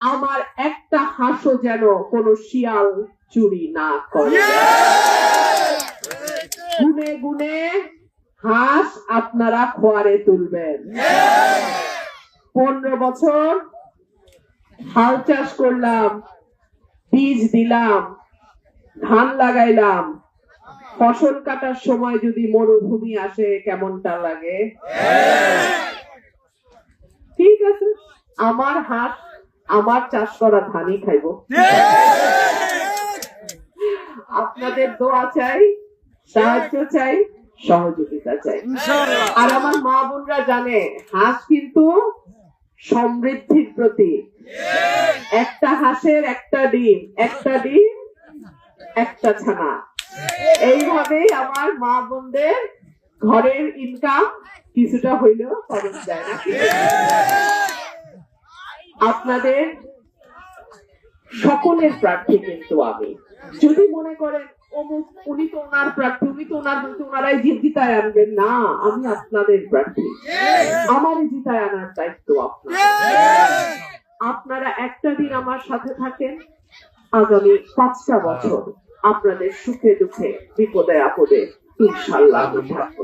আমার একটা হাঁসও যেন কোনো শিয়াল চুরি না করে। গুনে গুনে হাঁস আপনারা খোয়ারে তুলবেন। 15 বছর হাল চাষ করলাম, বীজ দিলাম, ধান লাগাইলাম, ফসল কাটার সময় যদি মরুভূমি আসে কেমনটা লাগে? ঠিক আছে, আমার হাঁস আমার চাষ করা ধানই খাইব। আপনাদের দোয়া চাই, সাহায্য চাই, সহযোগিতা চাই। আর আমার মা বোনরা জানে হাঁস কিন্তু সমৃদ্ধির প্রতীক। একটা হাঁসের একটা ডিম, একটা ডিম একটা ছানা। এইভাবেই আমার মা বোনদের ঘরের ইনকাম কিছুটা হইলেও খরচ যায় নাকি? আপনাদের সকলের প্রার্থী কিন্তু আমি। যদি মনে করেন অমুক উনি তো ওনার প্রার্থী, উনি তো ওনার বলতে ওনারাই জিতায় আনবেন, না, আমি আপনাদের প্রার্থী। আমার জিতায় আনার দায়িত্ব আপনার। আপনারা একটা দিন আমার সাথে থাকেন, আগামী 5টা বছর আপনাদের সুখে দুঃখে বিপদে আপদে ইনশাআল্লাহ আমি থাকবো।